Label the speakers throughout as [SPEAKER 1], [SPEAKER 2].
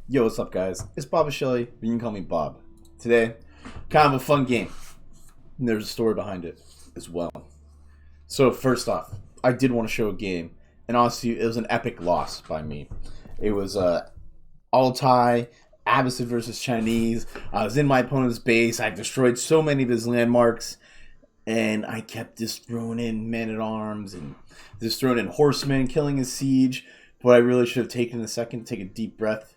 [SPEAKER 1] Yo, what's up, guys? It's Bob Shelley, but you can call me Bob. Today, kind of a fun game. And there's a story behind it as well. So, first off, I did want to show a game, and honestly, it was an epic loss by me. It was all tie, Abbasid versus Chinese. I was in my opponent's base. I destroyed so many of his landmarks, and I kept just throwing in men at arms and just throwing in horsemen, killing his siege. But I really should have taken a second to take a deep breath,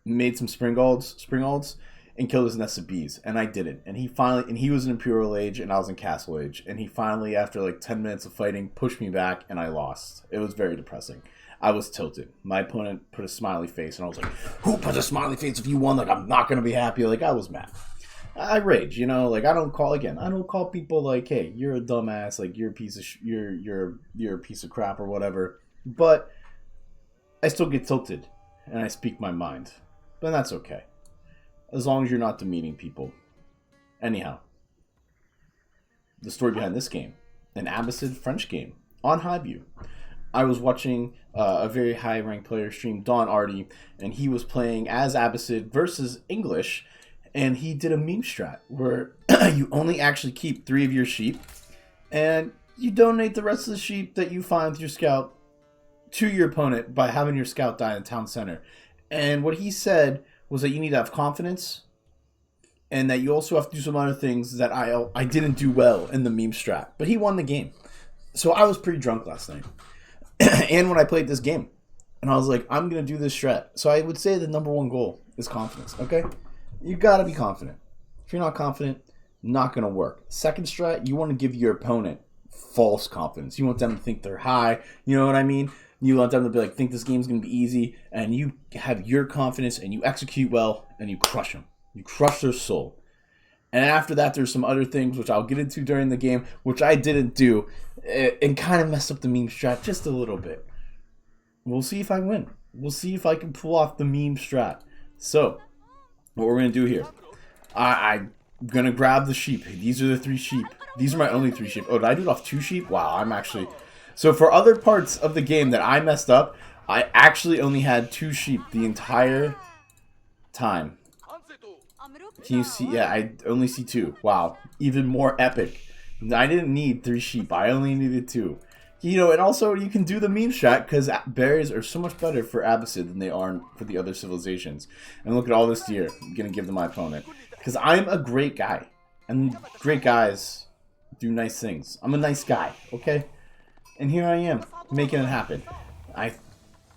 [SPEAKER 1] made some springalds, and killed his nest of bees. And I didn't. And he was in Imperial Age, and I was in Castle Age. And he finally, after like 10 minutes of fighting, pushed me back, and I lost. It was very depressing. I was tilted. My opponent put a smiley face, and I was like, who put a smiley face if you won? Like, I'm not going to be happy. Like, I was mad. I rage, like, I don't call people like, hey, you're a dumbass, like, you're a piece of you're a piece of crap or whatever. But I still get tilted, and I speak my mind. But that's okay. As long as you're not demeaning people. Anyhow, the story behind this game. An Abbasid French game on Highview. I was watching a very high-ranked player stream, Don Artie, and he was playing as Abbasid versus English, and he did a meme strat where you only actually keep 3 of your sheep, and you donate the rest of the sheep that you find with your scout to your opponent by having your scout die in the town center. And what he said was that you need to have confidence, and that you also have to do some other things that I didn't do well in the meme strat. But he won the game. So I was pretty drunk last night. And when I played this game, and I was like, I'm going to do this strat. So I would say the number one goal is confidence, okay? You got to be confident. If you're not confident, not going to work. Second strat, you want to give your opponent false confidence. You want them to think they're high. You know what I mean? You want them to be like, think this game's going to be easy, and you have your confidence, and you execute well, and you crush them. You crush their soul. And after that, there's some other things, which I'll get into during the game, which I didn't do, and kind of messed up the meme strat just a little bit. We'll see if I win. We'll see if I can pull off the meme strat. So, what we're going to do here, I'm going to grab the sheep. These are the 3 sheep. These are my only 3 sheep. Oh, did I do it off 2 sheep? Wow, I'm actually... So for other parts of the game that I messed up, I actually only had 2 sheep the entire time. Can you see? Yeah, I only see 2. Wow, even more epic. I didn't need 3 sheep. I only needed 2. And also you can do the meme strat because berries are so much better for Abbasid than they are for the other civilizations. And look at all this deer I'm going to give to my opponent. Because I'm a great guy. And great guys do nice things. I'm a nice guy, okay? And here I am, making it happen.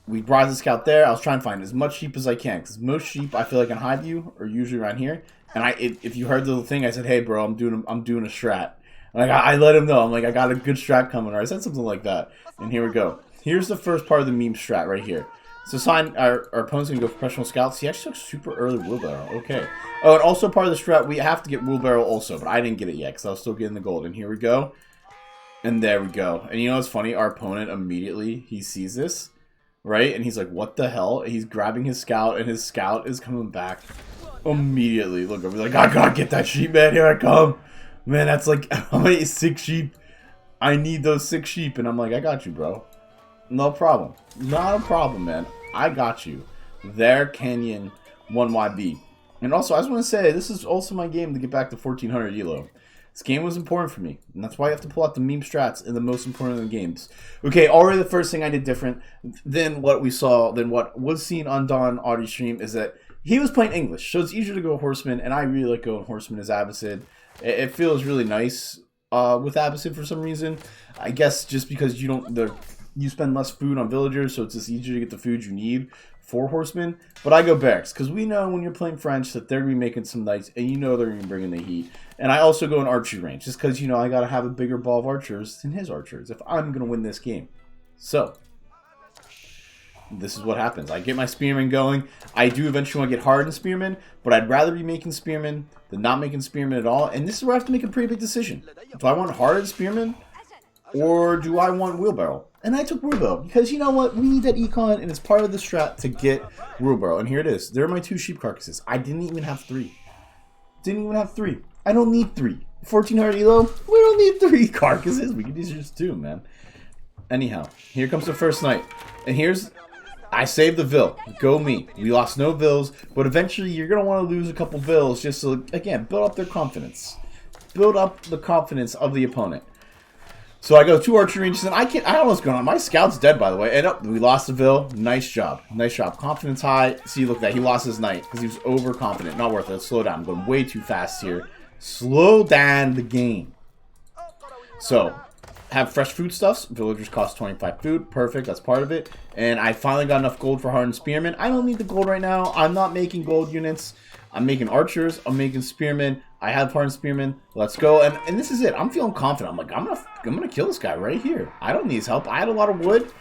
[SPEAKER 1] We brought the scout there. I was trying to find as much sheep as I can, because most sheep I feel like in Highview are usually around here. And if you heard the little thing, I said, "Hey, bro, I'm doing a strat." Like I let him know. I'm like, I got a good strat coming, or I said something like that. And here we go. Here's the first part of the meme strat right here. So our opponent's gonna go professional scouts. He actually took super early wheelbarrow. Okay. Oh, and also part of the strat, we have to get wheelbarrow also, but I didn't get it yet because I was still getting the gold. And here we go. And there we go. And you know what's funny? Our opponent immediately, he sees this, right? And he's like, what the hell? He's grabbing his scout, and his scout is coming back immediately. Look, I'm like, I gotta get that sheep, man. Here I come. Man, that's like, how many? 6 sheep? I need those 6 sheep. And I'm like, I got you, bro. No problem. Not a problem, man. I got you. There, Canyon 1YB. And also, I just want to say, this is also my game to get back to 1400 elo. This game was important for me, and that's why I have to pull out the meme strats in the most important of the games. Okay, already the first thing I did different than what was seen on Don Artie's stream is that he was playing English, so it's easier to go Horseman, and I really like going Horseman as Abbasid. It feels really nice with Abbasid for some reason. I guess just because you spend less food on villagers, so it's just easier to get the food you need for Horsemen. But I go Barracks, because we know when you're playing French that they're going to be making some knights, and you know they're going to bring in the heat. And I also go in archery range, just because, I got to have a bigger ball of archers than his archers if I'm going to win this game. So, this is what happens. I get my spearmen going. I do eventually want to get hard in spearmen, but I'd rather be making spearmen than not making spearmen at all. And this is where I have to make a pretty big decision. Do I want hard spearmen, or do I want wheelbarrow? And I took wheelbarrow because you know what? We need that econ, and it's part of the strat to get wheelbarrow. And here it is. There are my 2 sheep carcasses. I didn't even have 3. Didn't even have 3. I don't need 3. 1400 elo, we don't need 3 carcasses. We can use just 2, man. Anyhow, here comes the first night. And here's I saved the Vil. Go me. We lost no Vils, but eventually you're going to want to lose a couple Vils just to, again, build up their confidence. Build up the confidence of the opponent. So I go 2 archery ranges, and I don't know what's going on. My scout's dead, by the way. And we lost the Vil. Nice job. Nice job. Confidence high. See, look at that. He lost his knight because he was overconfident. Not worth it. Let's slow down. I'm going way too fast here. Slow down the game. So, have fresh foodstuffs. Villagers cost 25 food. Perfect. That's part of it. And I finally got enough gold for hardened spearmen. I don't need the gold right now. I'm not making gold units. I'm making archers. I'm making spearmen. I have hardened spearmen. Let's go. And this is it. I'm feeling confident. I'm like, I'm gonna kill this guy right here. I don't need his help. I had a lot of wood.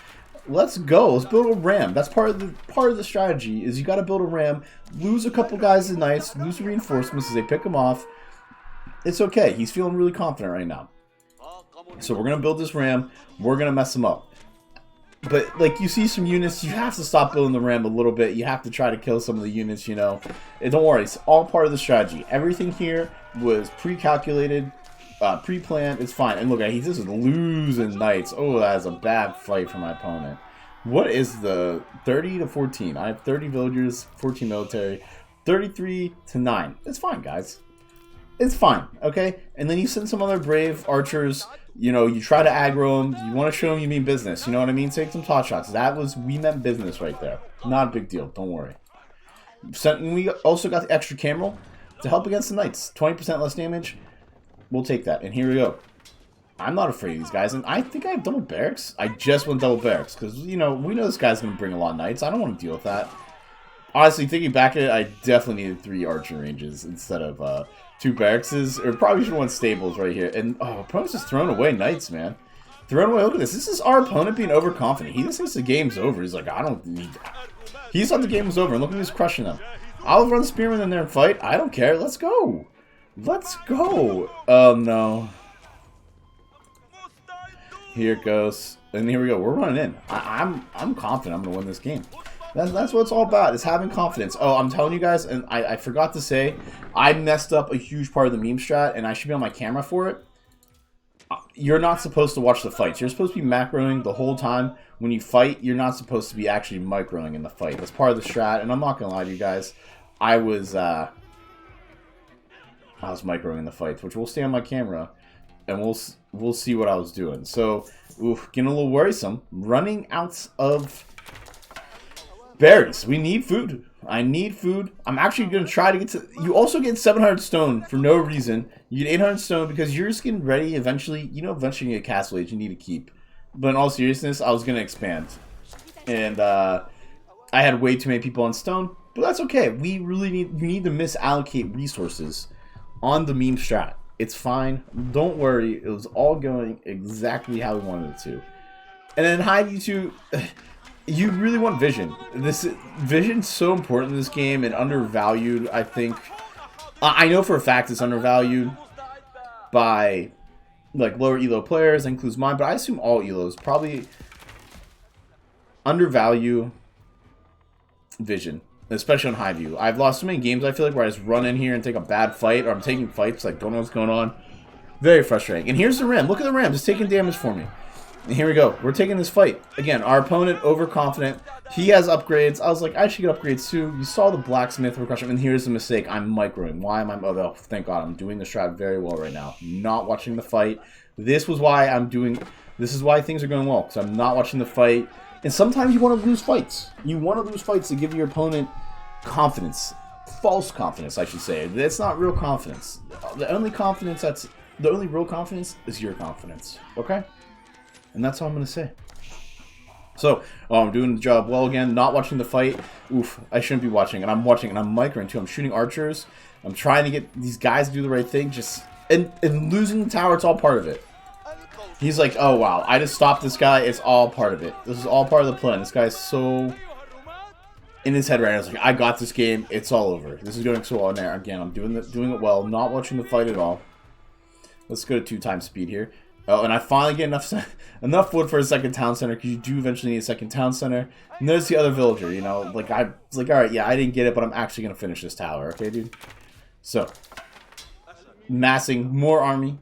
[SPEAKER 1] Let's go. Let's build a ram. That's part of the strategy. Is you got to build a ram. Lose a couple guys in knights. Lose reinforcements as they pick him off. It's okay. He's feeling really confident right now. So we're gonna build this ram. We're gonna mess him up. But, like, you see some units, you have to stop building the ram a little bit. You have to try to kill some of the units, you know. And don't worry, it's all part of the strategy. Everything here was pre-calculated, pre-planned. It's fine. And look, he's just losing knights. Oh, that is a bad fight for my opponent. What is the 30 to 14? I have 30 villagers, 14 military, 33 to 9. It's fine, guys. It's fine, okay? And then you send some other brave archers. You know, you try to aggro them. You want to show them you mean business. You know what I mean? Take some pot shots. We meant business right there. Not a big deal. Don't worry. And we also got the extra cameral to help against the knights. 20% less damage. We'll take that. And here we go. I'm not afraid of these guys. And I think I have double barracks. I just went double barracks. Because, you know, we know this guy's going to bring a lot of knights. I don't want to deal with that. Honestly, thinking back at it, I definitely needed 3 archer ranges instead of 2 barracks, or probably should have won stables right here. And, oh, opponent's just throwing away knights, man. Throwing away, look at this. This is our opponent being overconfident. He just thinks the game's over. He's like, I don't need that. He thought the game was over, and look at he's crushing them. I'll run Spearman in there and fight. I don't care. Let's go. Let's go. Oh, no. Here it goes. And here we go. We're running in. I'm confident I'm going to win this game. That's what it's all about, is having confidence. Oh, I'm telling you guys, and I forgot to say, I messed up a huge part of the meme strat, and I should be on my camera for it. You're not supposed to watch the fights. You're supposed to be macroing the whole time. When you fight, you're not supposed to be actually microing in the fight. That's part of the strat, and I'm not going to lie to you guys. I was microing in the fights, which will stay on my camera, and we'll see what I was doing. So, oof, getting a little worrisome. Running out of berries. We need food. I need food. I'm actually going to try to get to... You also get 700 stone for no reason. You get 800 stone because you're just getting ready eventually. You know, eventually you get castle age you need to keep. But in all seriousness, I was going to expand. And I had way too many people on stone. But that's okay. We need to misallocate resources on the meme strat. It's fine. Don't worry. It was all going exactly how we wanted it to. And then hi, you two... You really want vision. Vision's so important in this game and undervalued, I think. I know for a fact it's undervalued by like lower elo players, that includes mine, but I assume all elos probably undervalue vision, especially on high view. I've lost so many games, I feel like, where I just run in here and take a bad fight, or I'm taking fights like don't know what's going on. Very frustrating. And here's the ram. Look at the ram, just taking damage for me. And here we go. We're taking this fight. Again, our opponent, overconfident. He has upgrades. I was like, I should get upgrades too. You saw the blacksmith recruitment. And here's the mistake. I'm microing. Why am I... Oh, thank God. I'm doing the strat very well right now. Not watching the fight. This was why I'm doing... This is why things are going well. Because I'm not watching the fight. And sometimes you want to lose fights. You want to lose fights to give your opponent confidence. False confidence, I should say. That's not real confidence. The only confidence that's... The only real confidence is your confidence. Okay? And that's all I'm going to say. So, I'm doing the job well again. Not watching the fight. Oof, I shouldn't be watching. And I'm watching, and I'm microing too. I'm shooting archers. I'm trying to get these guys to do the right thing. And losing the tower, it's all part of it. He's like, oh, wow. I just stopped this guy. It's all part of it. This is all part of the plan. This guy's so in his head right now. He's like, I got this game. It's all over. This is going so well in there. Again, I'm doing it well. Not watching the fight at all. Let's go to 2x speed here. Oh, and I finally get enough wood for a second town center, because you do eventually need a second town center. And there's the other villager, you know. Like, I was like, alright, yeah, I didn't get it, but I'm actually going to finish this tower. Okay, dude? So, massing more army.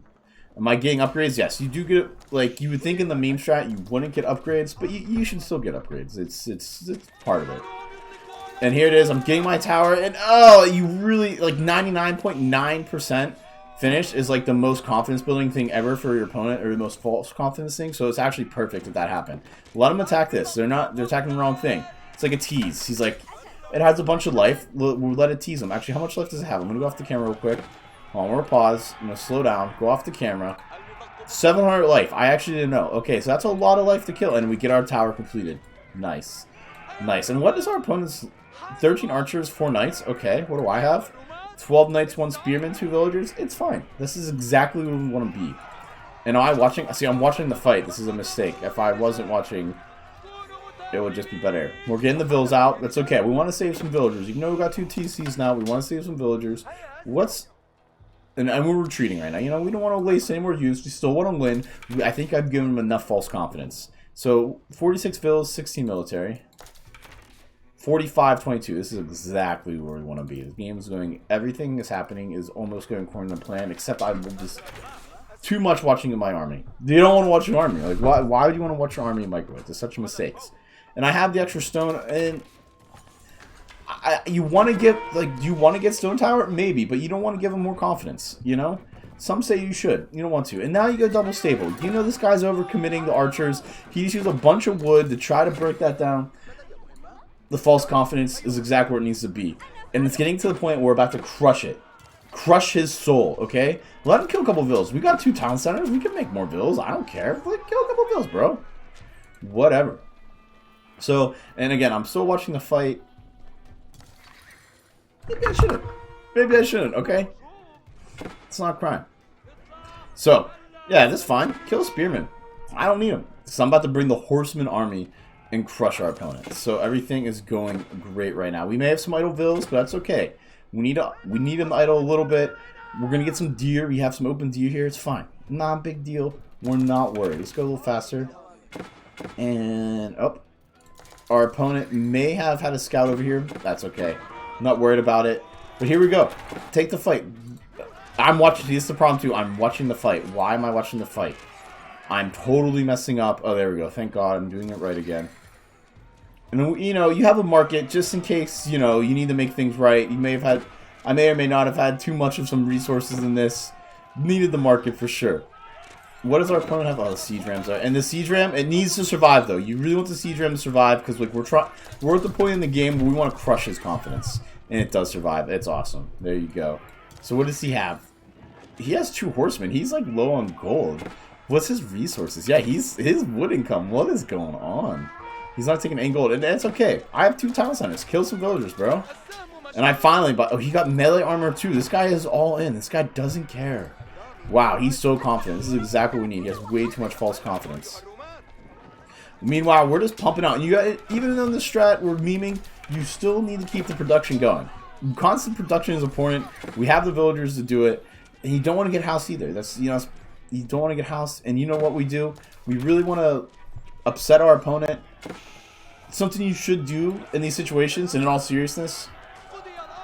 [SPEAKER 1] Am I getting upgrades? Yes, you do get Like, you would think in the meme strat you wouldn't get upgrades, but you should still get upgrades. It's part of it. And here it is. I'm getting my tower, and oh, you really, like, 99.9% finish is like the most confidence building thing ever for your opponent, or the most false confidence thing. So it's actually perfect if that happened. Let them attack this. They're attacking the wrong thing. It's like a tease. He's like, it has a bunch of life. We'll let it tease him. Actually, how much life does it have? I'm gonna go off the camera real quick. Hold on, we're gonna pause. I'm gonna slow down. Go off the camera. 700 life. I actually didn't know. Okay, so that's a lot of life to kill, and we get our tower completed. Nice, nice. And what is our opponent's? 13 archers, 4 knights. Okay, what do I have? 12 knights, 1 spearman, 2 villagers. It's fine. This is exactly where we want to be. And I'm watching the fight. This is a mistake. If I wasn't watching, it would just be better. We're getting the vills out. That's okay. We want to save some villagers. Even though we got 2 TCs now, we want to save some villagers. And we're retreating right now. You know, we don't want to waste any more use. We still want to win. I think I've given them enough false confidence. So, 46 vills, 16 military. 45-22. This is exactly where we want to be. This game is going. Everything is happening is almost going according to plan, except I'm just too much watching in my army. You don't want to watch your army. Like, why would you want to watch your army in microwave? It's such mistakes. And I have the extra stone, and you want to get, like, do you want to get stone tower? Maybe, but you don't want to give them more confidence. You know. Some say you should. You don't want to. And now you go double stable. You know this guy's overcommitting the archers. He just used a bunch of wood to try to break that down. The false confidence is exactly where it needs to be. And it's getting to the point where we're about to crush it. Crush his soul, okay? Let him kill a couple vills. We got 2 town centers. We can make more vills. I don't care. Like, kill a couple vills, bro. Whatever. So, and again, I'm still watching the fight. Maybe I shouldn't. Maybe I shouldn't, okay? It's not a crime. So, yeah, that's fine. Kill a spearman. I don't need him. So I'm about to bring the horseman army and crush our opponents. So everything is going great right now. We may have some idle vills, but that's okay. We need them idle a little bit. We're gonna get some deer. We have some open deer here. It's fine. Not a big deal. We're not worried. Let's go a little faster. And our opponent may have had a scout over here. That's okay. I'm not worried about it. But here we go. Take the fight. I'm watching. This is the problem too. I'm watching the fight. Why am I watching the fight? I'm totally messing up. Oh, there we go. Thank God I'm doing it right again. And, you know, you have a market just in case, you know, you need to make things right. You may have had, I may or may not have had too much of some resources in this. Needed the market for sure. What does our opponent have? Oh, the siege rams are. And the siege ram, it needs to survive, though. You really want the siege ram to survive because, like, we're at the point in the game where we want to crush his confidence. And it does survive. It's awesome. There you go. So what does he have? He has 2 horsemen. He's, like, low on gold. What's his resources? Yeah, his wood income. What is going on? He's not taking any gold, and that's okay. I have 2 town centers. Kill some villagers, bro. And I finally bought. Oh, he got melee armor too. This guy is all in. This guy doesn't care. Wow, he's so confident. This is exactly what we need. He has way too much false confidence. Meanwhile, we're just pumping out. And you got, even though the strat we're memeing, you still need to keep the production going. Constant production is important. We have the villagers to do it, and you don't want to get housed either. That's, you know. You don't want to get housed, and you know what we do? We really want to upset our opponent. Something you should do in these situations, and in all seriousness,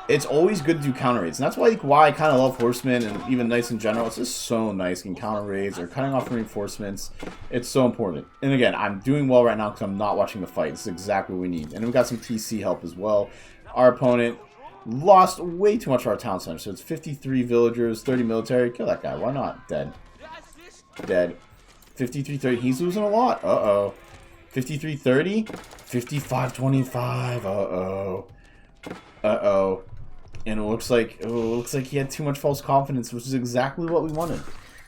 [SPEAKER 1] it's always good to do counter raids. And that's why I kind of love horsemen and even knights in general. It's just so nice getting counter raids or cutting off reinforcements. It's so important. And again, I'm doing well right now because I'm not watching the fight. This is exactly what we need. And we got some TC help as well. Our opponent lost way too much of our town center. So it's 53 villagers, 30 military. Kill that guy. Why not? Dead. Dead. 53-30. He's losing a lot. Uh-oh. 53-30. 55-25. Uh-oh. Uh-oh. And it looks like he had too much false confidence, which is exactly what we wanted.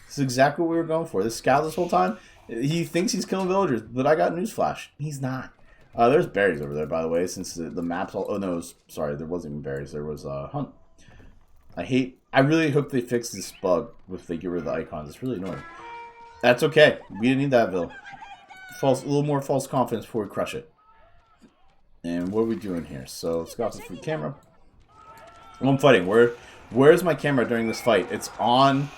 [SPEAKER 1] This is exactly what we were going for. This scout this whole time, he thinks he's killing villagers, but I got newsflash. He's not. There's berries over there, by the way, since the map's all... Oh, no, sorry, there wasn't even berries. There was hunt. I really hope they fix this bug if they get rid of the icons. It's really annoying. That's okay. We didn't need that, Bill. A little more false confidence before we crush it. And what are we doing here? So let's go off the free camera. I'm fighting. Where's my camera during this fight? It's on.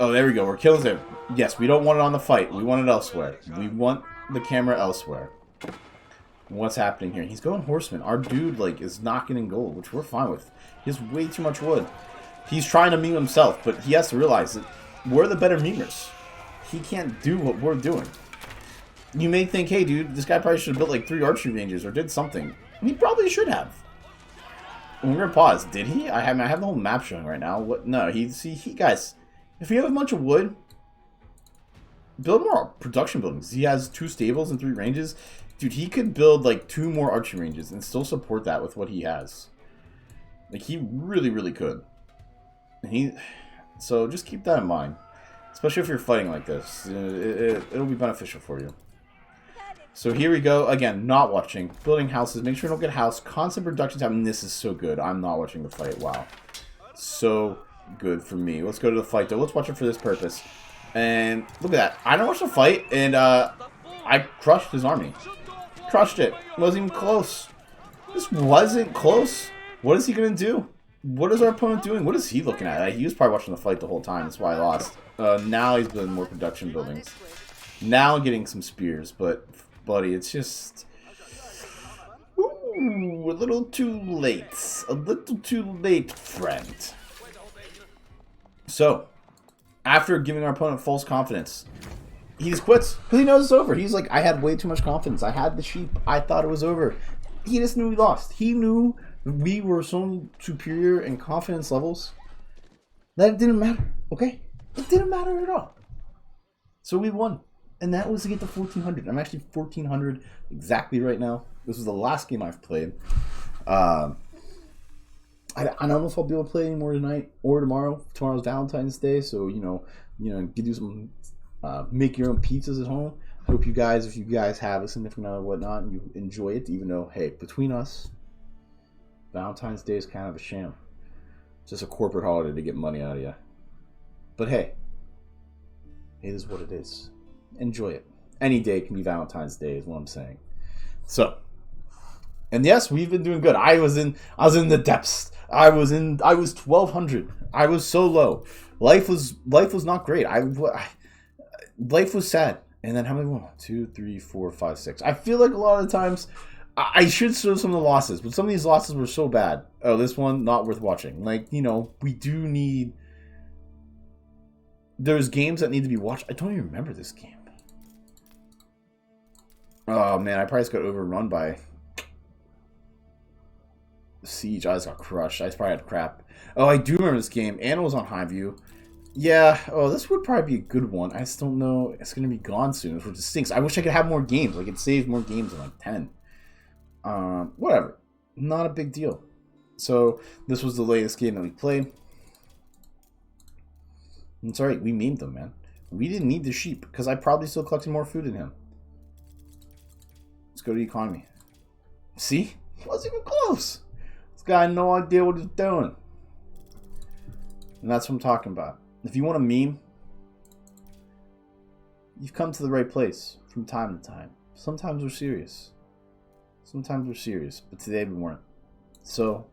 [SPEAKER 1] Oh, there we go. We're killing it. Yes, we don't want it on the fight. We want it elsewhere. We want the camera elsewhere. What's happening here? He's going horseman. Our dude, like, is not getting gold, which we're fine with. He has way too much wood. He's trying to meme himself, but he has to realize that we're the better memers. he can't do what we're doing. You may think, hey, dude, this guy probably should have built like 3 archery ranges or did something. He probably should have. We're gonna pause. Did he? I have the whole map showing right now. What? No, he guys. If you have a bunch of wood, build more production buildings. He has 2 stables and 3 ranges. Dude, he could build like 2 more archery ranges and still support that with what he has. Like, he really, really could. So just keep that in mind. Especially if you're fighting like this. It'll be beneficial for you. So here we go. Again, not watching. Building houses. Make sure you don't get a house. Constant production time. And this is so good. I'm not watching the fight. Wow. So good for me. Let's go to the fight, though. Let's watch it for this purpose. And look at that. I don't watch the fight, and I crushed his army. Crushed it. Wasn't even close. This wasn't close. What is he going to do? What is our opponent doing? What is he looking at? He was probably watching the fight the whole time. That's why I lost. Now he's building more production buildings. Now getting some spears, but buddy, it's just ooh, a little too late. A little too late, friend. So, after giving our opponent false confidence, he just quits because he knows it's over. He's like, I had way too much confidence. I had the sheep. I thought it was over. He just knew we lost. He knew we were so superior in confidence levels that it didn't matter. Okay? It didn't matter at all. So we won. And that was to get to 1400. I'm actually 1400 exactly right now. This was the last game I've played. I don't know if I'll be able to play anymore tonight or tomorrow. Tomorrow's Valentine's Day, so you know, do some make your own pizzas at home. Hope you guys, if you guys have a significant other or whatnot, and you enjoy it, even though, hey, between us, Valentine's Day is kind of a sham. It's just a corporate holiday to get money out of you. But hey, it is what it is. Enjoy it. Any day can be Valentine's Day, is what I'm saying. So, and yes, we've been doing good. I was in the depths. I was 1200. I was so low. Life was not great. Life was sad. And then how many? 1, 2, 3, 4, 5, 6. I feel like a lot of the times I should show some of the losses, but some of these losses were so bad. Oh, this one not worth watching. Like, we do need. There's games that need to be watched. I don't even remember this game. Oh man, I probably just got overrun by Siege. I just got crushed. I just probably had crap. Oh, I do remember this game. Anna was on Highview. Yeah. Oh, this would probably be a good one. I just don't know. It's gonna be gone soon, which stinks. I wish I could have more games. I could save more games in like 10. Whatever. Not a big deal. So this was the latest game that we played. It's alright. We memed them, man. We didn't need the sheep because I probably still collected more food than him. Let's go to economy. See? He wasn't even close. This guy had no idea what he's doing. And that's what I'm talking about. If you want a meme, you've come to the right place from time to time. Sometimes we're serious. Sometimes we're serious, but today we weren't. So,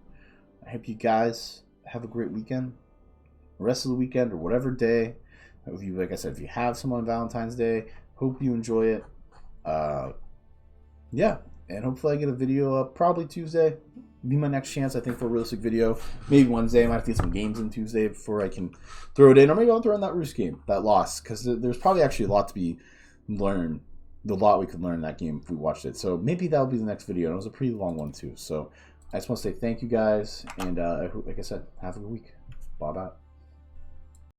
[SPEAKER 1] I hope you guys have a great weekend. The rest of the weekend or whatever day. If you, like I said, if you have some on Valentine's Day, hope you enjoy it. Yeah, and hopefully I get a video up probably Tuesday. Be my next chance, I think, for a realistic video. Maybe Wednesday. I might have to get some games in Tuesday before I can throw it in. Or maybe I'll throw in that Roost game, that loss. Because there's probably actually a lot to be learned. The lot we could learn in that game if we watched it. So maybe that'll be the next video. And it was a pretty long one, too. So I just want to say thank you guys. And like I said, have a good week. Bob out.